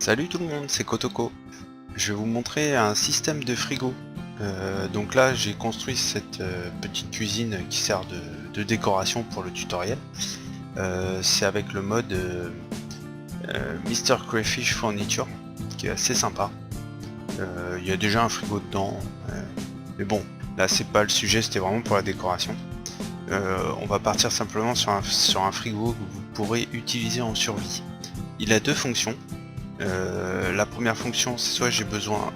Salut tout le monde, c'est Kotoko. Je vais vous montrer un système de frigo. Donc là j'ai construit cette petite cuisine qui sert de décoration pour le tutoriel. C'est avec le mode Mr. Crayfish Furniture qui est assez sympa. Il y a déjà un frigo dedans, mais bon, là c'est pas le sujet, c'était vraiment pour la décoration. On va partir simplement sur un frigo que vous pourrez utiliser en survie. Il a deux fonctions. La première fonction, c'est soit j'ai besoin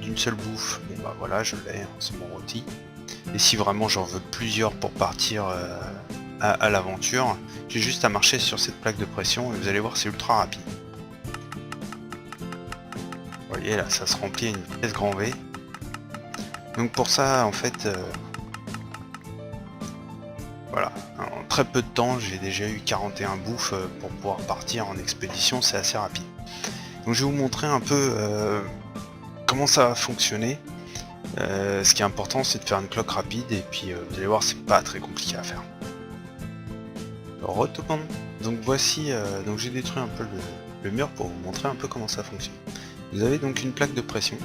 d'une seule bouffe, bon bah voilà, je l'ai, hein, c'est mon rôti. Et si vraiment j'en veux plusieurs pour partir à l'aventure, j'ai juste à marcher sur cette plaque de pression et vous allez voir, c'est ultra rapide. Vous voyez là, ça se remplit à une vitesse grand V. Donc pour ça, en fait, voilà, en très peu de temps, j'ai déjà eu 41 bouffes pour pouvoir partir en expédition, c'est assez rapide. Donc je vais vous montrer un peu comment ça va fonctionner. Ce qui est important, c'est de faire une cloque rapide et puis vous allez voir, c'est pas très compliqué à faire. Retourne. Donc voici, donc j'ai détruit un peu le mur pour vous montrer un peu comment ça fonctionne. Vous avez donc une plaque de pression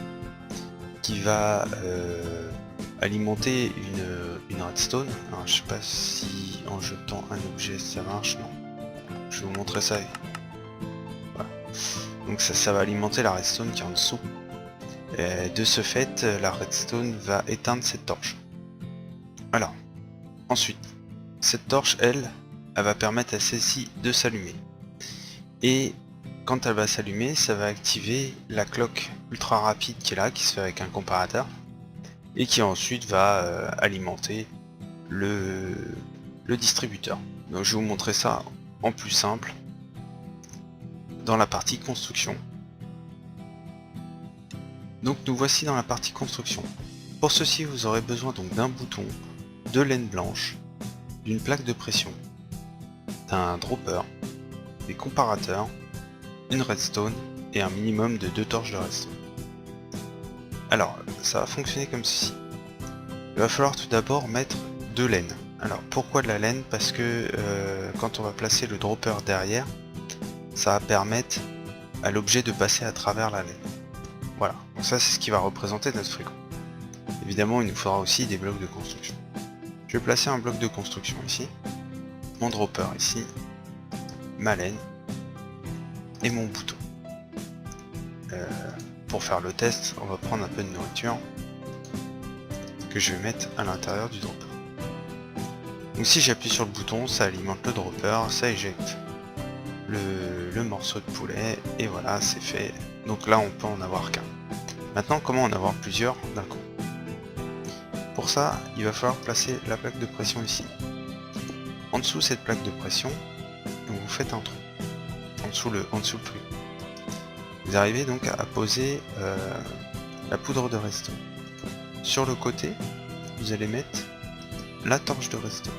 qui va alimenter une redstone. Alors, je sais pas si en jetant un objet ça marche, non. Je vais vous montrer ça. Voilà. Donc ça va alimenter la redstone qui est en dessous. Et de ce fait, la redstone va éteindre cette torche. Alors, ensuite, cette torche, elle va permettre à celle-ci de s'allumer. Et quand elle va s'allumer, ça va activer la cloque ultra rapide qui est là, qui se fait avec un comparateur, et qui ensuite va alimenter le distributeur. Donc je vais vous montrer ça en plus simple dans la partie construction. Donc nous voici dans la partie construction. Pour ceci, vous aurez besoin donc d'un bouton, de laine blanche, d'une plaque de pression, d'un dropper, des comparateurs, une redstone et un minimum de 2 torches de redstone. Alors, ça va fonctionner comme ceci. Il va falloir tout d'abord mettre de laine. Alors, pourquoi de la laine? Parce que quand on va placer le dropper derrière, ça va permettre à l'objet de passer à travers la laine. Voilà, donc ça c'est ce qui va représenter notre frigo. Évidemment, il nous faudra aussi des blocs de construction. Je vais placer un bloc de construction ici, mon dropper ici, ma laine et mon bouton. Pour faire le test, on va prendre un peu de nourriture que je vais mettre à l'intérieur du dropper. Donc si j'appuie sur le bouton, ça alimente le dropper, ça éjecte le morceau de poulet et voilà, c'est fait. Donc là on peut en avoir qu'un. Maintenant, comment en avoir plusieurs d'un coup? Pour ça, il va falloir placer la plaque de pression ici. En dessous de cette plaque de pression, donc vous faites un trou en dessous le frigo. Vous arrivez donc à poser la poudre de redstone. Sur le côté, vous allez mettre la torche de redstone.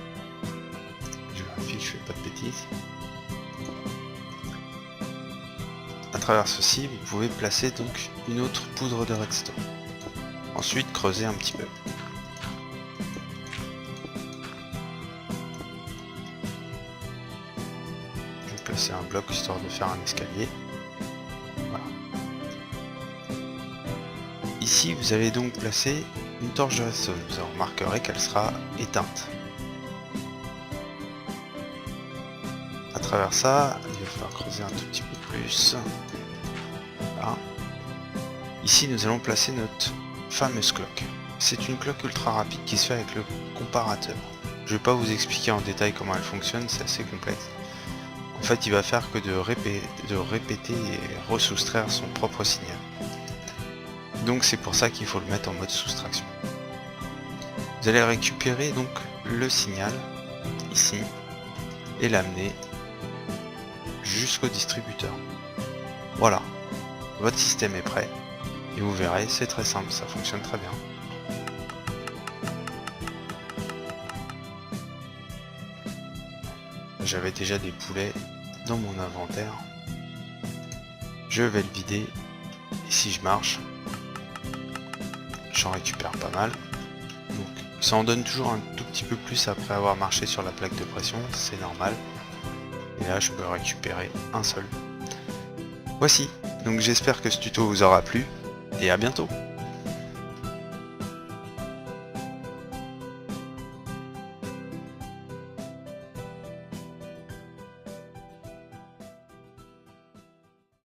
Je vérifie que je fais pas de bêtises. À travers ceci, vous pouvez placer donc une autre poudre de redstone. Ensuite, creuser un petit peu. Je vais placer un bloc histoire de faire un escalier. Voilà. Ici, vous allez donc placer une torche de redstone. Vous remarquerez qu'elle sera éteinte. À travers ça, il va falloir creuser un tout petit peu plus. Voilà. Ici, nous allons placer notre fameuse cloque. C'est une cloque ultra rapide qui se fait avec le comparateur. Je ne vais pas vous expliquer en détail comment elle fonctionne, c'est assez complexe. En fait, il va faire que de répéter et ressoustraire son propre signal. Donc c'est pour ça qu'il faut le mettre en mode soustraction. Vous allez récupérer donc le signal ici et l'amener jusqu'au distributeur. Voilà, votre système est prêt et vous verrez, c'est très simple, ça fonctionne très bien. J'avais déjà des poulets dans mon inventaire. Je vais le vider et si je marche, j'en récupère pas mal. Donc ça en donne toujours un tout petit peu plus après avoir marché sur la plaque de pression, c'est normal. Et là je peux récupérer un seul. Voici, Donc j'espère que ce tuto vous aura plu, et à bientôt.